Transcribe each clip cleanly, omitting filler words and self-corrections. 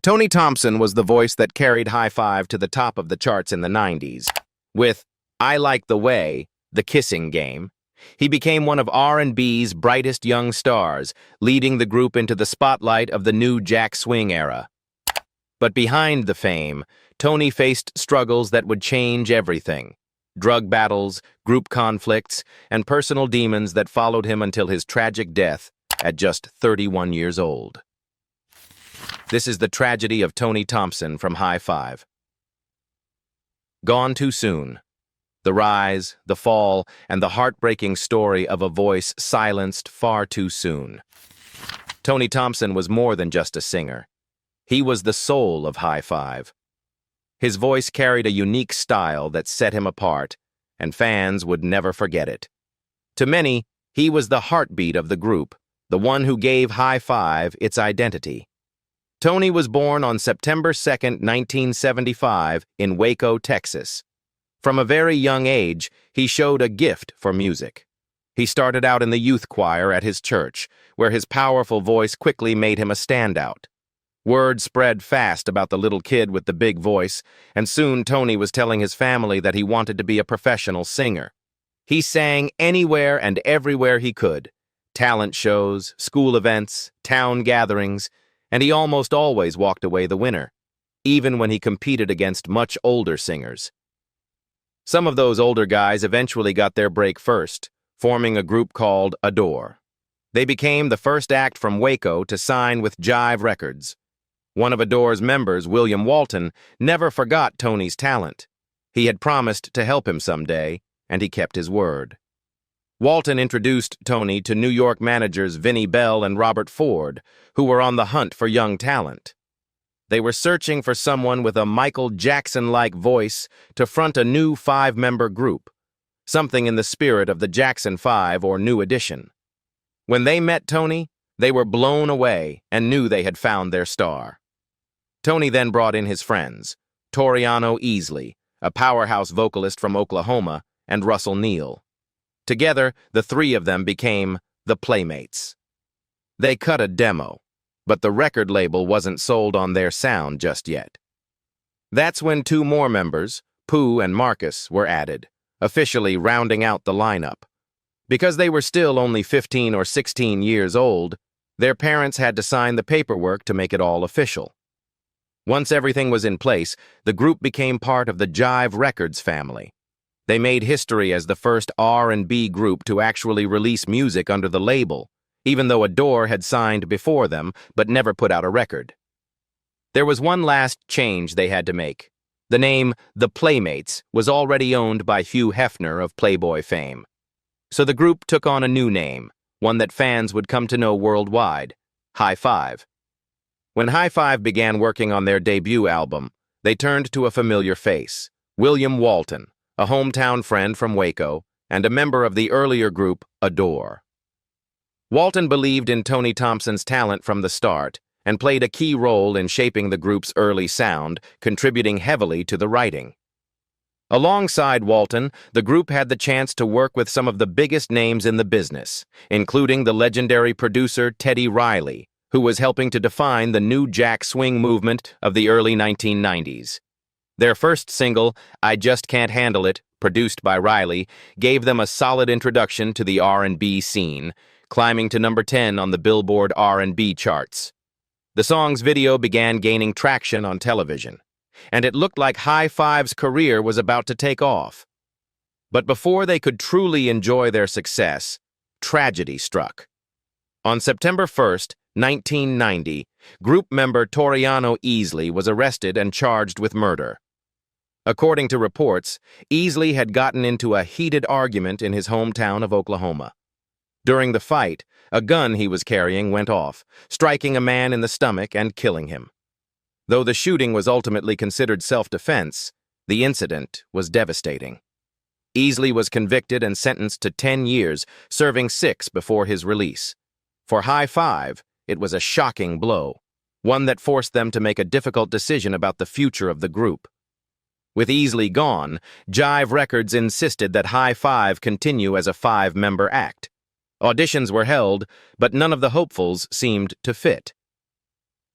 Tony Thompson was the voice that carried High Five to the top of the charts in the 90s. With I Like the Way, The Kissing Game, he became one of R&B's brightest young stars, leading the group into the spotlight of the new Jack Swing era. But behind the fame, Tony faced struggles that would change everything. Drug battles, group conflicts, and personal demons that followed him until his tragic death at just 31 years old. This is the tragedy of Tony Thompson from High Five. Gone too soon. The rise, the fall, and the heartbreaking story of a voice silenced far too soon. Tony Thompson was more than just a singer. He was the soul of High Five. His voice carried a unique style that set him apart, and fans would never forget it. To many, he was the heartbeat of the group, the one who gave High Five its identity. Tony was born on September 2, 1975, in Waco, Texas. From a very young age, he showed a gift for music. He started out in the youth choir at his church, where his powerful voice quickly made him a standout. Word spread fast about the little kid with the big voice, and soon Tony was telling his family that he wanted to be a professional singer. He sang anywhere and everywhere he could: talent shows, school events, town gatherings, and he almost always walked away the winner, even when he competed against much older singers. Some of those older guys eventually got their break first, forming a group called Adore. They became the first act from Waco to sign with Jive Records. One of Adore's members, William Walton, never forgot Tony's talent. He had promised to help him someday, and he kept his word. Walton introduced Tony to New York managers Vinnie Bell and Robert Ford, who were on the hunt for young talent. They were searching for someone with a Michael Jackson-like voice to front a new 5-member group, something in the spirit of the Jackson 5 or New Edition. When they met Tony, they were blown away and knew they had found their star. Tony then brought in his friends, Toriano Easley, a powerhouse vocalist from Oklahoma, and Russell Neal. Together, the three of them became the Playmates. They cut a demo, but the record label wasn't sold on their sound just yet. That's when 2 more members, Pooh and Marcus, were added, officially rounding out the lineup. Because they were still only 15 or 16 years old, their parents had to sign the paperwork to make it all official. Once everything was in place, the group became part of the Jive Records family. They made history as the first R&B group to actually release music under the label, even though Adore had signed before them but never put out a record. There was one last change they had to make. The name The Playmates was already owned by Hugh Hefner of Playboy fame. So the group took on a new name, one that fans would come to know worldwide: High Five. When High Five began working on their debut album, they turned to a familiar face: William Walton, a hometown friend from Waco, and a member of the earlier group, Adore. Walton believed in Tony Thompson's talent from the start and played a key role in shaping the group's early sound, contributing heavily to the writing. Alongside Walton, the group had the chance to work with some of the biggest names in the business, including the legendary producer Teddy Riley, who was helping to define the new Jack Swing movement of the early 1990s. Their first single, I Just Can't Handle It, produced by Riley, gave them a solid introduction to the R&B scene, climbing to number 10 on the Billboard R&B charts. The song's video began gaining traction on television, and it looked like High Five's career was about to take off. But before they could truly enjoy their success, tragedy struck. On September 1st, 1990, group member Toriano Easley was arrested and charged with murder. According to reports, Easley had gotten into a heated argument in his hometown of Oklahoma. During the fight, a gun he was carrying went off, striking a man in the stomach and killing him. Though the shooting was ultimately considered self-defense, the incident was devastating. Easley was convicted and sentenced to 10 years, serving 6 before his release. For High Five, it was a shocking blow, one that forced them to make a difficult decision about the future of the group. With Easley gone, Jive Records insisted that High Five continue as a 5-member act. Auditions were held, but none of the hopefuls seemed to fit.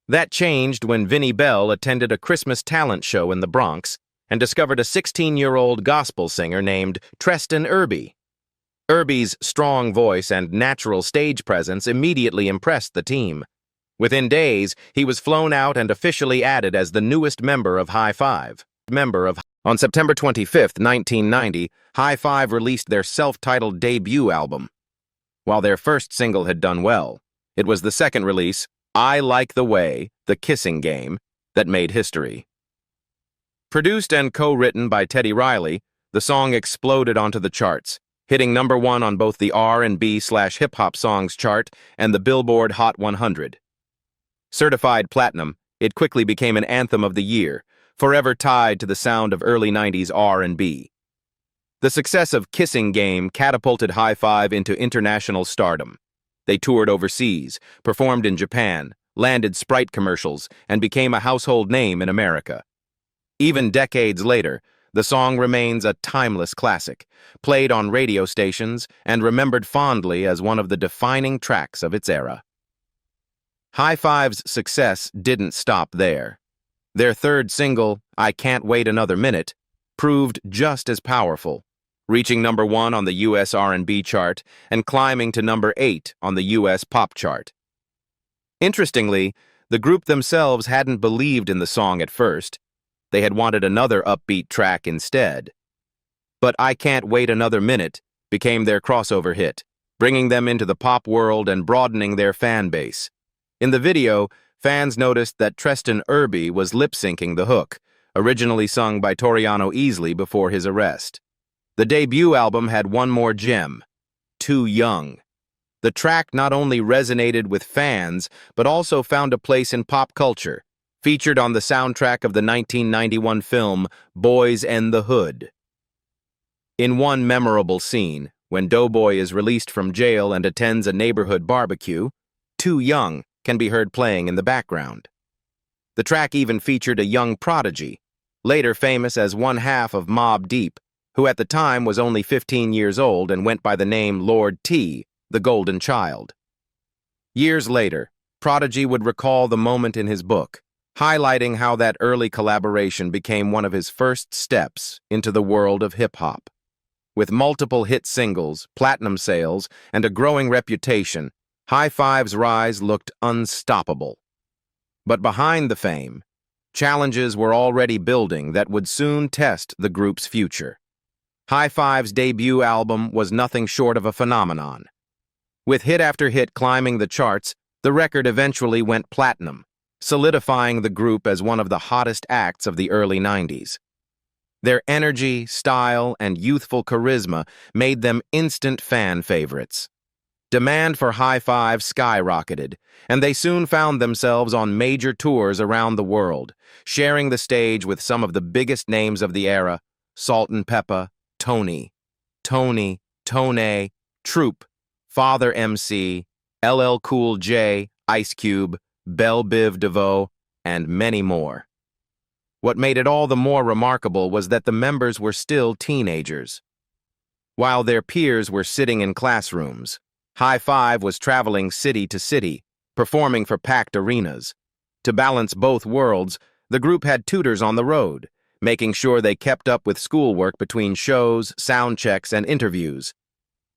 That changed when Vinnie Bell attended a Christmas talent show in the Bronx and discovered a 16-year-old gospel singer named Treston Irby. Irby's strong voice and natural stage presence immediately impressed the team. Within days, he was flown out and officially added as the newest member of High Five. On September 25, 1990, High Five released their self-titled debut album. While their first single had done well, it was the second release, I Like the Way, The Kissing Game, that made history. Produced and co-written by Teddy Riley, the song exploded onto the charts, hitting #1 on both the R&B/hip-hop songs chart and the Billboard Hot 100. Certified platinum, it quickly became an anthem of the year, forever tied to the sound of early 90s R&B. The success of Kissing Game catapulted High Five into international stardom. They toured overseas, performed in Japan, landed Sprite commercials, and became a household name in America. Even decades later, the song remains a timeless classic, played on radio stations and remembered fondly as one of the defining tracks of its era. High Five's success didn't stop there. Their third single, I Can't Wait Another Minute, proved just as powerful, reaching #1 on the U.S. R&B chart and climbing to #8 on the U.S. pop chart. Interestingly, the group themselves hadn't believed in the song at first. They had wanted another upbeat track instead. But I Can't Wait Another Minute became their crossover hit, bringing them into the pop world and broadening their fan base. In the video, fans noticed that Treston Irby was lip-syncing the hook, originally sung by Toriano Easley before his arrest. The debut album had one more gem, Too Young. The track not only resonated with fans, but also found a place in pop culture, featured on the soundtrack of the 1991 film Boys and the Hood. In one memorable scene, when Doughboy is released from jail and attends a neighborhood barbecue, Too Young can be heard playing in the background. The track even featured a young prodigy, later famous as one half of Mobb Deep, who at the time was only 15 years old and went by the name Lord T, the Golden Child. Years later, Prodigy would recall the moment in his book, highlighting how that early collaboration became one of his first steps into the world of hip-hop. With multiple hit singles, platinum sales, and a growing reputation, High Five's rise looked unstoppable. But behind the fame, challenges were already building that would soon test the group's future. High Five's debut album was nothing short of a phenomenon. With hit after hit climbing the charts, the record eventually went platinum, solidifying the group as one of the hottest acts of the early 90s. Their energy, style, and youthful charisma made them instant fan favorites. Demand for High Five skyrocketed, and they soon found themselves on major tours around the world, sharing the stage with some of the biggest names of the era: Salt-N-Pepa, Tony, Tone, Troop, Father MC, LL Cool J, Ice Cube, Belle Biv DeVoe, and many more. What made it all the more remarkable was that the members were still teenagers. While their peers were sitting in classrooms, High Five was traveling city to city, performing for packed arenas. To balance both worlds, the group had tutors on the road, making sure they kept up with schoolwork between shows, sound checks, and interviews.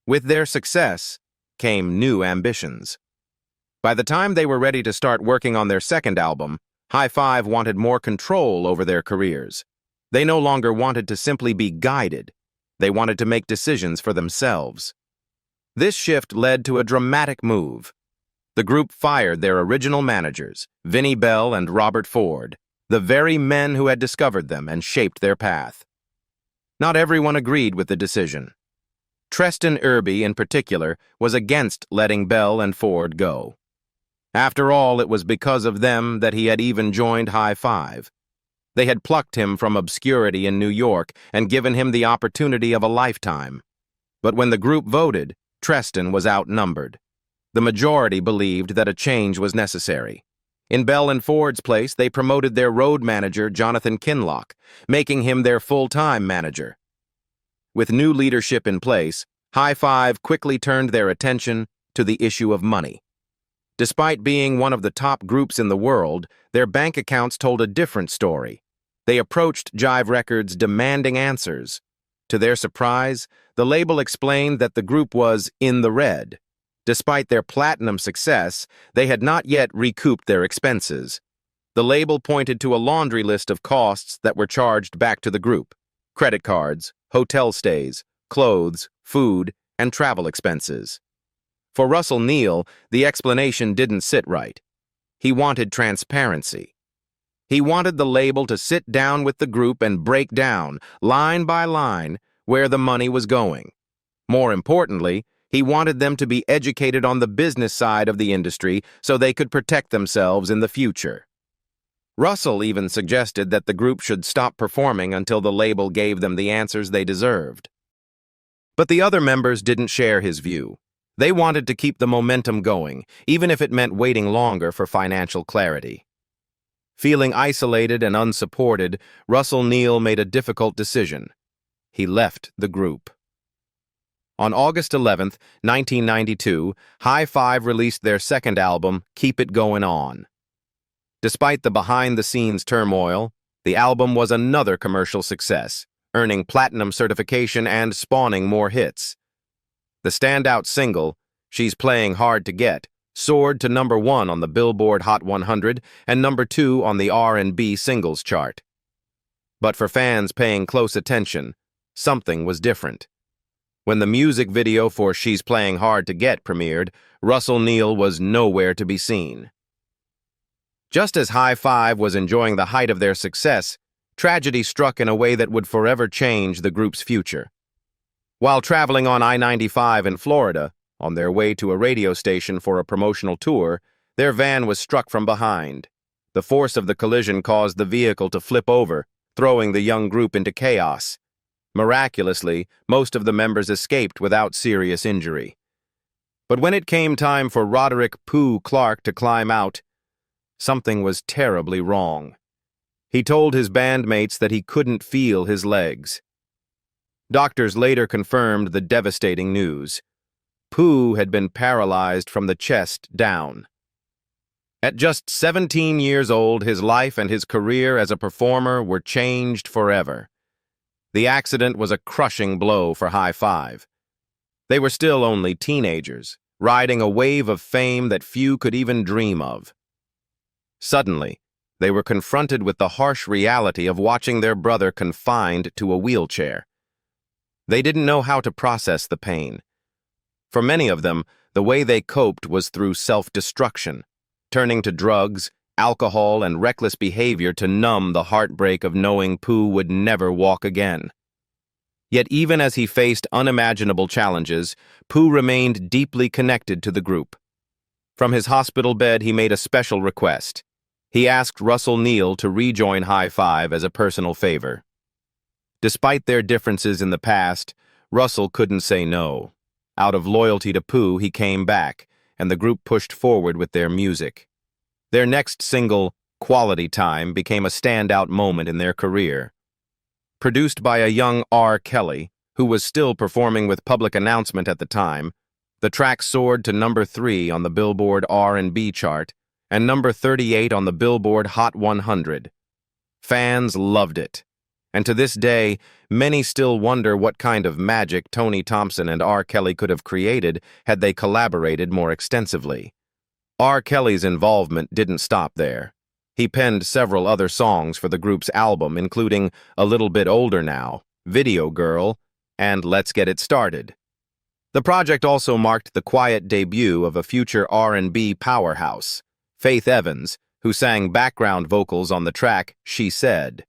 With their success came new ambitions. By the time they were ready to start working on their second album, High Five wanted more control over their careers. They no longer wanted to simply be guided. They wanted to make decisions for themselves. This shift led to a dramatic move. The group fired their original managers, Vinnie Bell and Robert Ford, the very men who had discovered them and shaped their path. Not everyone agreed with the decision. Treston Irby, in particular, was against letting Bell and Ford go. After all, it was because of them that he had even joined High Five. They had plucked him from obscurity in New York and given him the opportunity of a lifetime. But when the group voted, Treston was outnumbered. The majority believed that a change was necessary. In Bell and Ford's place, they promoted their road manager, Jonathan Kinloch, making him their full-time manager. With new leadership in place, High Five quickly turned their attention to the issue of money. Despite being one of the top groups in the world, their bank accounts told a different story. They approached Jive Records demanding answers. To their surprise, the label explained that the group was in the red. Despite their platinum success, they had not yet recouped their expenses. The label pointed to a laundry list of costs that were charged back to the group: credit cards, hotel stays, clothes, food, and travel expenses. For Russell Neal, the explanation didn't sit right. He wanted transparency. He wanted the label to sit down with the group and break down, line by line, where the money was going. More importantly, he wanted them to be educated on the business side of the industry so they could protect themselves in the future. Russell even suggested that the group should stop performing until the label gave them the answers they deserved. But the other members didn't share his view. They wanted to keep the momentum going, even if it meant waiting longer for financial clarity. Feeling isolated and unsupported, Russell Neal made a difficult decision. He left the group. On August 11, 1992, High Five released their second album, Keep It Going On. Despite the behind-the-scenes turmoil, the album was another commercial success, earning platinum certification and spawning more hits. The standout single, She's Playing Hard to Get, soared to number 1 on the Billboard Hot 100 and number 2 on the R&B singles chart. But for fans paying close attention, something was different. When the music video for She's Playing Hard to Get premiered, Russell Neal was nowhere to be seen. Just as High Five was enjoying the height of their success, tragedy struck in a way that would forever change the group's future. While traveling on I-95 in Florida, on their way to a radio station for a promotional tour, their van was struck from behind. The force of the collision caused the vehicle to flip over, throwing the young group into chaos. Miraculously, most of the members escaped without serious injury. But when it came time for Roderick "Pooh" Clark to climb out, something was terribly wrong. He told his bandmates that he couldn't feel his legs. Doctors later confirmed the devastating news. Pooh had been paralyzed from the chest down. At just 17 years old, his life and his career as a performer were changed forever. The accident was a crushing blow for High Five. They were still only teenagers, riding a wave of fame that few could even dream of. Suddenly, they were confronted with the harsh reality of watching their brother confined to a wheelchair. They didn't know how to process the pain. For many of them, the way they coped was through self-destruction, turning to drugs, alcohol, and reckless behavior to numb the heartbreak of knowing Pooh would never walk again. Yet even as he faced unimaginable challenges, Pooh remained deeply connected to the group. From his hospital bed, he made a special request. He asked Russell Neal to rejoin High Five as a personal favor. Despite their differences in the past, Russell couldn't say no. Out of loyalty to Pooh, he came back, and the group pushed forward with their music. Their next single, Quality Time, became a standout moment in their career. Produced by a young R. Kelly, who was still performing with Public Announcement at the time, the track soared to number 3 on the Billboard R&B chart and number 38 on the Billboard Hot 100. Fans loved it, and to this day, many still wonder what kind of magic Tony Thompson and R. Kelly could have created had they collaborated more extensively. R. Kelly's involvement didn't stop there. He penned several other songs for the group's album, including A Little Bit Older Now, Video Girl, and Let's Get It Started. The project also marked the quiet debut of a future R&B powerhouse, Faith Evans, who sang background vocals on the track She Said.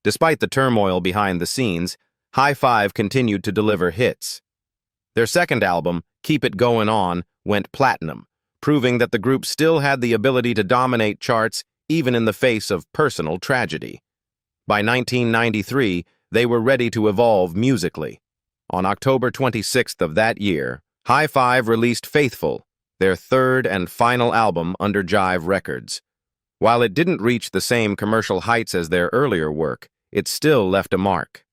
Despite the turmoil behind the scenes, High Five continued to deliver hits. Their second album, Keep It Going On, went platinum, proving that the group still had the ability to dominate charts even in the face of personal tragedy. By 1993, they were ready to evolve musically. On October 26th of that year, High Five released Faithful, their third and final album under Jive Records. While it didn't reach the same commercial heights as their earlier work, it still left a mark.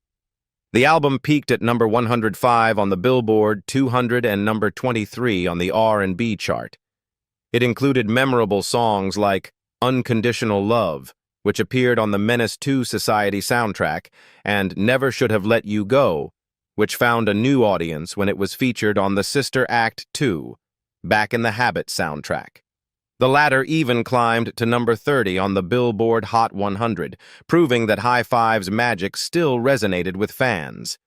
The album peaked at number 105 on the Billboard 200 and number 23 on the R&B chart. It included memorable songs like Unconditional Love, which appeared on the Menace II Society soundtrack, and Never Should Have Let You Go, which found a new audience when it was featured on the Sister Act 2, Back in the Habit soundtrack. The latter even climbed to number 30 on the Billboard Hot 100, proving that High Five's magic still resonated with fans.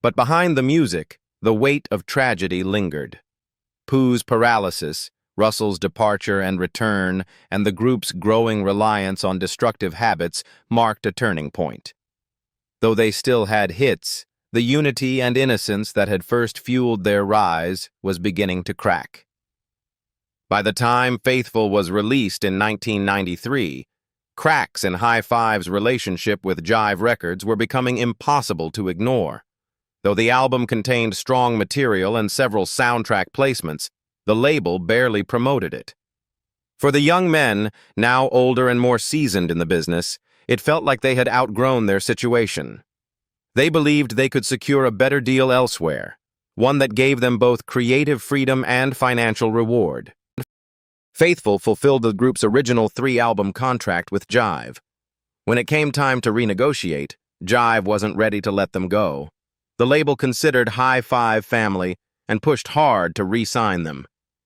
But behind the music, the weight of tragedy lingered. Pooh's paralysis, Russell's departure and return, and the group's growing reliance on destructive habits marked a turning point. Though they still had hits, the unity and innocence that had first fueled their rise was beginning to crack. By the time Faithful was released in 1993, cracks in High Five's relationship with Jive Records were becoming impossible to ignore. Though the album contained strong material and several soundtrack placements, the label barely promoted it. For the young men, now older and more seasoned in the business, it felt like they had outgrown their situation. They believed they could secure a better deal elsewhere, one that gave them both creative freedom and financial reward. Faithful fulfilled the group's original 3-album contract with Jive. When it came time to renegotiate, Jive wasn't ready to let them go. The label considered High Five family and pushed hard to re-sign them.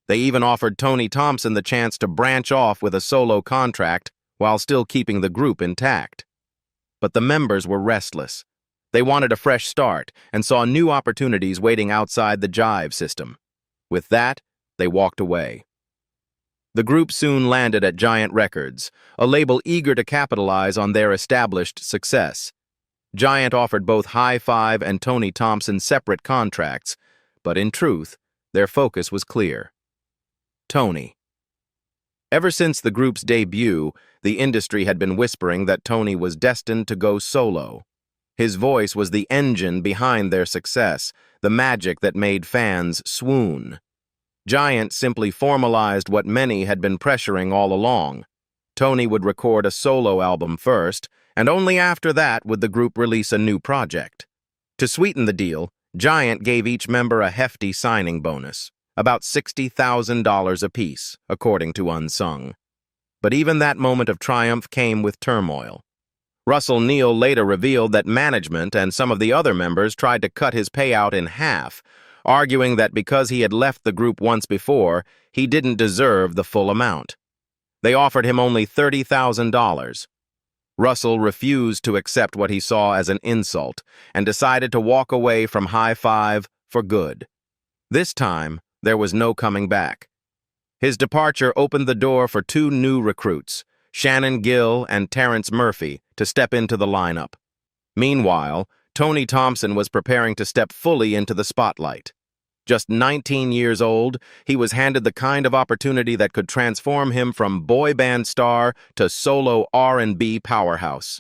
They even offered Tony Thompson the chance to branch off with a solo contract while still keeping the group intact. But the members were restless. They wanted a fresh start and saw new opportunities waiting outside the Jive system. With that, they walked away. The group soon landed at Giant Records, a label eager to capitalize on their established success. Giant offered both High Five and Tony Thompson separate contracts, but in truth, their focus was clear. Tony. Ever since the group's debut, the industry had been whispering that Tony was destined to go solo. His voice was the engine behind their success, the magic that made fans swoon. Giant simply formalized what many had been pressuring all along. Tony would record a solo album first, and only after that would the group release a new project. To sweeten the deal, Giant gave each member a hefty signing bonus, about $60,000 apiece, according to Unsung. But even that moment of triumph came with turmoil. Russell Neal later revealed that management and some of the other members tried to cut his payout in half, arguing that because he had left the group once before, he didn't deserve the full amount. They offered him only $30,000. Russell refused to accept what he saw as an insult and decided to walk away from High Five for good. This time, there was no coming back. His departure opened the door for 2 new recruits, Shannon Gill and Terrence Murphy, to step into the lineup. Meanwhile, Tony Thompson was preparing to step fully into the spotlight. Just 19 years old, he was handed the kind of opportunity that could transform him from boy band star to solo R&B powerhouse.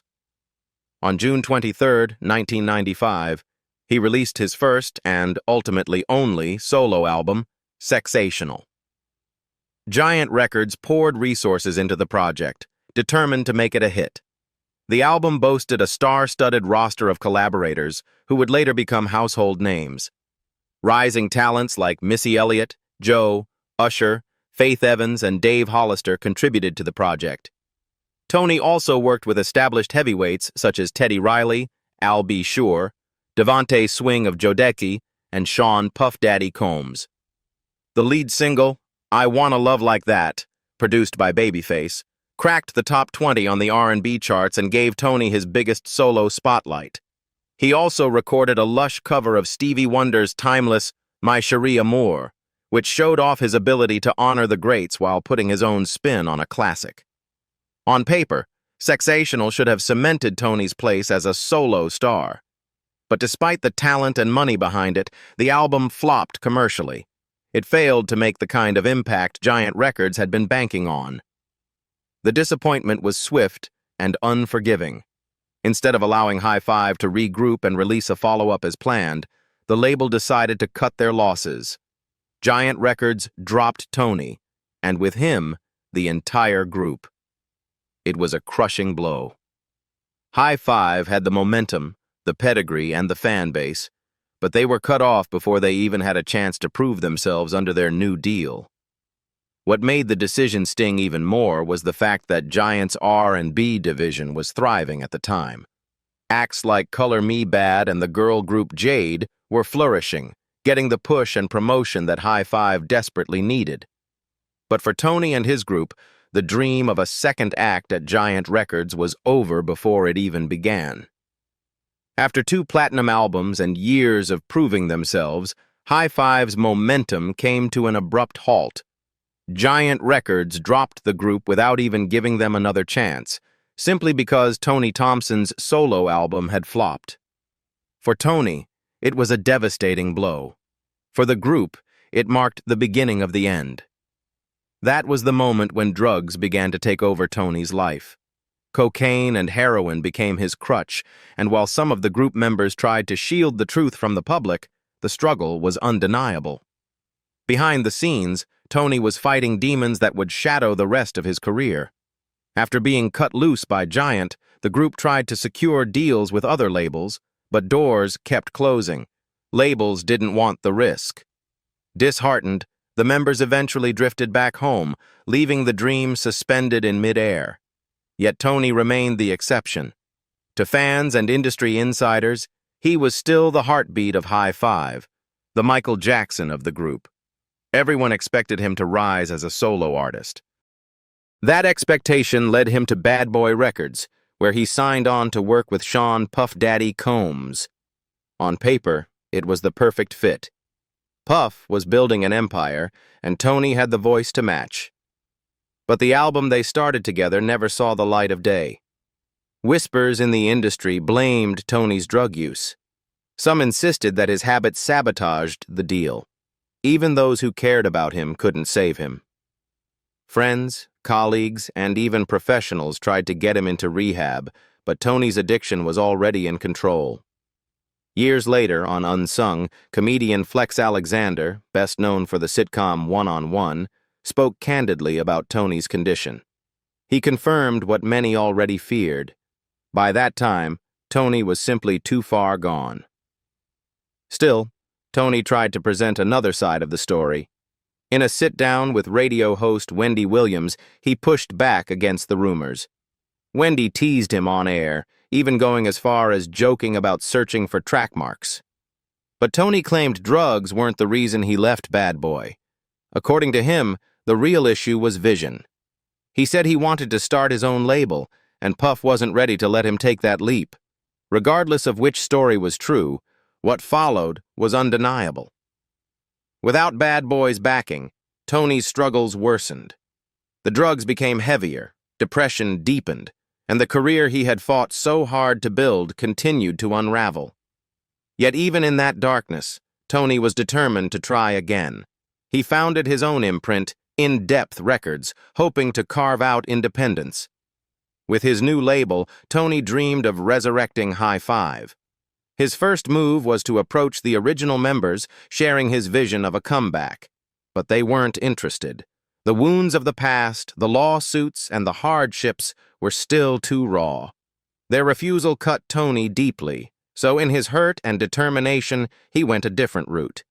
On June 23, 1995, he released his first and ultimately only solo album, Sexational. Giant Records poured resources into the project, determined to make it a hit. The album boasted a star-studded roster of collaborators who would later become household names. Rising talents like Missy Elliott, Joe, Usher, Faith Evans, and Dave Hollister contributed to the project. Tony also worked with established heavyweights such as Teddy Riley, Al B. Sure, Devontae Swing of Jodeci, and Sean Puff Daddy Combs. The lead single, I Wanna Love Like That, produced by Babyface, cracked the top 20 on the R&B charts and gave Tony his biggest solo spotlight. He also recorded a lush cover of Stevie Wonder's timeless My Cherie Amour, which showed off his ability to honor the greats while putting his own spin on a classic. On paper, Sexational should have cemented Tony's place as a solo star. But despite the talent and money behind it, the album flopped commercially. It failed to make the kind of impact Giant Records had been banking on. The disappointment was swift and unforgiving. Instead of allowing High Five to regroup and release a follow-up as planned, the label decided to cut their losses. Giant Records dropped Tony, and with him, the entire group. It was a crushing blow. High Five had the momentum, the pedigree, and the fan base, but they were cut off before they even had a chance to prove themselves under their new deal. What made the decision sting even more was the fact that Giant's R&B division was thriving at the time. Acts like Color Me Bad and the girl group Jade were flourishing, getting the push and promotion that High Five desperately needed. But for Tony and his group, the dream of a second act at Giant Records was over before it even began. After 2 platinum albums and years of proving themselves, High Five's momentum came to an abrupt halt. Giant Records dropped the group without even giving them another chance, simply because Tony Thompson's solo album had flopped. For Tony, it was a devastating blow. For the group, it marked the beginning of the end. That was the moment when drugs began to take over Tony's life. Cocaine and heroin became his crutch, and while some of the group members tried to shield the truth from the public, the struggle was undeniable. Behind the scenes, Tony was fighting demons that would shadow the rest of his career. After being cut loose by Giant, the group tried to secure deals with other labels, but doors kept closing. Labels didn't want the risk. Disheartened, the members eventually drifted back home, leaving the dream suspended in midair. Yet Tony remained the exception. To fans and industry insiders, he was still the heartbeat of High Five, the Michael Jackson of the group. Everyone expected him to rise as a solo artist. That expectation led him to Bad Boy Records, where he signed on to work with Sean Puff Daddy Combs. On paper, it was the perfect fit. Puff was building an empire, and Tony had the voice to match. But the album they started together never saw the light of day. Whispers in the industry blamed Tony's drug use. Some insisted that his habits sabotaged the deal. Even those who cared about him couldn't save him. Friends, colleagues, and even professionals tried to get him into rehab, but Tony's addiction was already in control. Years later, on Unsung, comedian Flex Alexander, best known for the sitcom One-on-One, spoke candidly about Tony's condition. He confirmed what many already feared. By that time, Tony was simply too far gone. Still, Tony tried to present another side of the story. In a sit-down with radio host Wendy Williams, he pushed back against the rumors. Wendy teased him on air, even going as far as joking about searching for track marks. But Tony claimed drugs weren't the reason he left Bad Boy. According to him, the real issue was vision. He said he wanted to start his own label, and Puff wasn't ready to let him take that leap. Regardless of which story was true, what followed was undeniable. Without Bad Boy's backing, Tony's struggles worsened. The drugs became heavier, depression deepened, and the career he had fought so hard to build continued to unravel. Yet even in that darkness, Tony was determined to try again. He founded his own imprint, In-Depth Records, hoping to carve out independence. With his new label, Tony dreamed of resurrecting High Five. His first move was to approach the original members, sharing his vision of a comeback. But they weren't interested. The wounds of the past, the lawsuits, and the hardships were still too raw. Their refusal cut Tony deeply, so in his hurt and determination, he went a different route.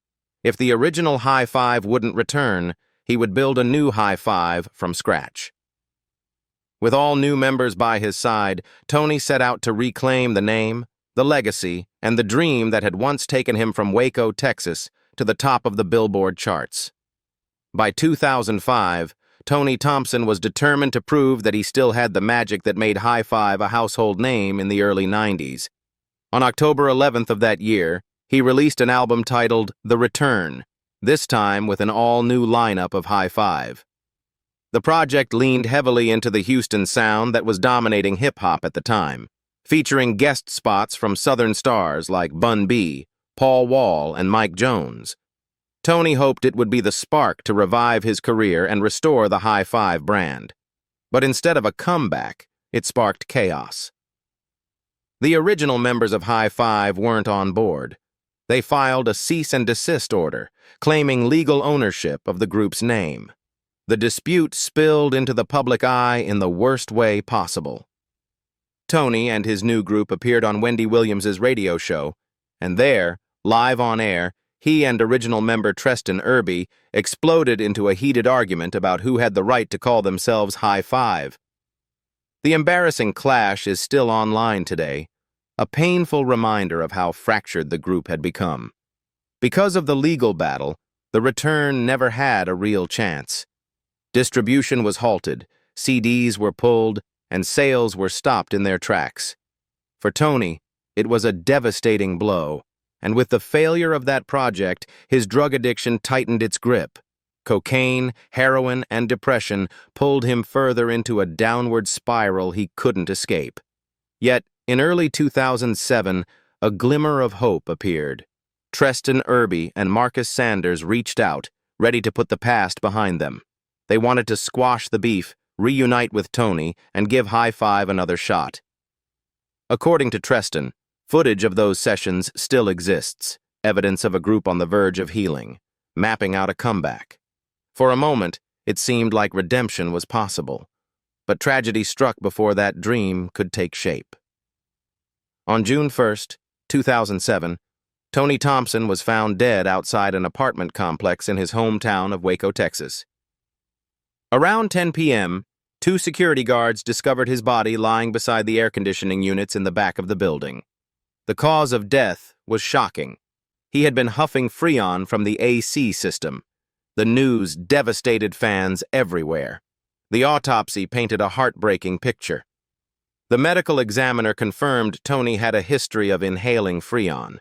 If the original High Five wouldn't return, he would build a new High Five from scratch. With all new members by his side, Tony set out to reclaim the name, the legacy, and the dream that had once taken him from Waco, Texas, to the top of the Billboard charts. By 2005, Tony Thompson was determined to prove that he still had the magic that made High Five a household name in the early 90s. On October 11th of that year, he released an album titled The Return, this time with an all-new lineup of High Five. The project leaned heavily into the Houston sound that was dominating hip-hop at the time, featuring guest spots from Southern stars like Bun B, Paul Wall, and Mike Jones. Tony hoped it would be the spark to revive his career and restore the High Five brand. But instead of a comeback, it sparked chaos. The original members of High Five weren't on board. They filed a cease and desist order, claiming legal ownership of the group's name. The dispute spilled into the public eye in the worst way possible. Tony and his new group appeared on Wendy Williams' radio show, and there, live on air, he and original member Treston Irby exploded into a heated argument about who had the right to call themselves High Five. The embarrassing clash is still online today, a painful reminder of how fractured the group had become. Because of the legal battle, the return never had a real chance. Distribution was halted, CDs were pulled, and sales were stopped in their tracks. For Tony, it was a devastating blow, and with the failure of that project, his drug addiction tightened its grip. Cocaine, heroin, and depression pulled him further into a downward spiral he couldn't escape. Yet, in early 2007, a glimmer of hope appeared. Treston Irby and Marcus Sanders reached out, ready to put the past behind them. They wanted to squash the beef, reunite with Tony, and give High Five another shot. According to Treston, footage of those sessions still exists, evidence of a group on the verge of healing, mapping out a comeback. For a moment, it seemed like redemption was possible, but tragedy struck before that dream could take shape. On June 1st, 2007, Tony Thompson was found dead outside an apartment complex in his hometown of Waco, Texas. Around 10 p.m., 2 security guards discovered his body lying beside the air conditioning units in the back of the building. The cause of death was shocking. He had been huffing Freon from the AC system. The news devastated fans everywhere. The autopsy painted a heartbreaking picture. The medical examiner confirmed Tony had a history of inhaling Freon.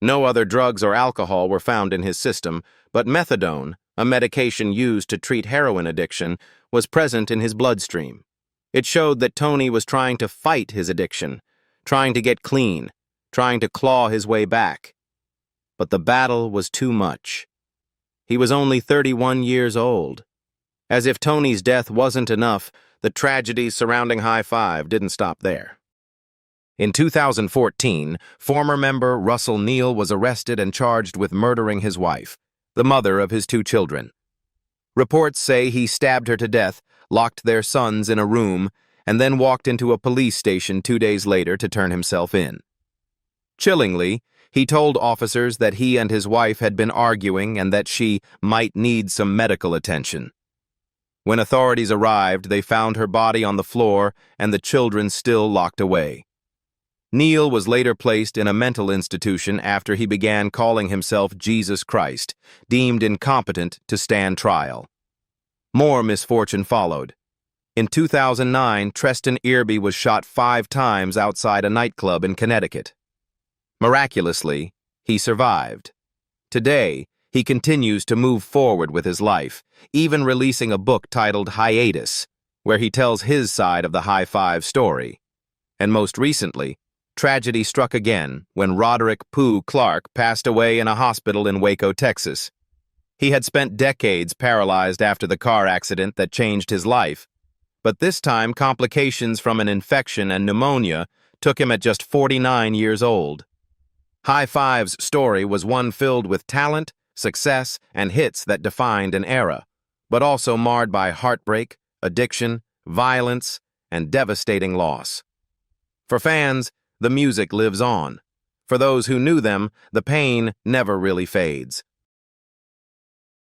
No other drugs or alcohol were found in his system, but methadone, a medication used to treat heroin addiction, was present in his bloodstream. It showed that Tony was trying to fight his addiction, trying to get clean, trying to claw his way back. But the battle was too much. He was only 31 years old. As if Tony's death wasn't enough, the tragedies surrounding High Five didn't stop there. In 2014, former member Russell Neal was arrested and charged with murdering his wife, the mother of his 2 children. Reports say he stabbed her to death, locked their sons in a room, and then walked into a police station 2 days later to turn himself in. Chillingly, he told officers that he and his wife had been arguing and that she might need some medical attention. When authorities arrived, they found her body on the floor and the children still locked away. Neal was later placed in a mental institution after he began calling himself Jesus Christ, deemed incompetent to stand trial. More misfortune followed. In 2009, Treston Irby was shot 5 times outside a nightclub in Connecticut. Miraculously, he survived. Today, he continues to move forward with his life, even releasing a book titled Hiatus, where he tells his side of the High Five story. And most recently, tragedy struck again when Roderick Pooh Clark passed away in a hospital in Waco, Texas. He had spent decades paralyzed after the car accident that changed his life, but this time complications from an infection and pneumonia took him at just 49 years old. High Five's story was one filled with talent, success, and hits that defined an era, but also marred by heartbreak, addiction, violence, and devastating loss. For fans, the music lives on. For those who knew them, the pain never really fades.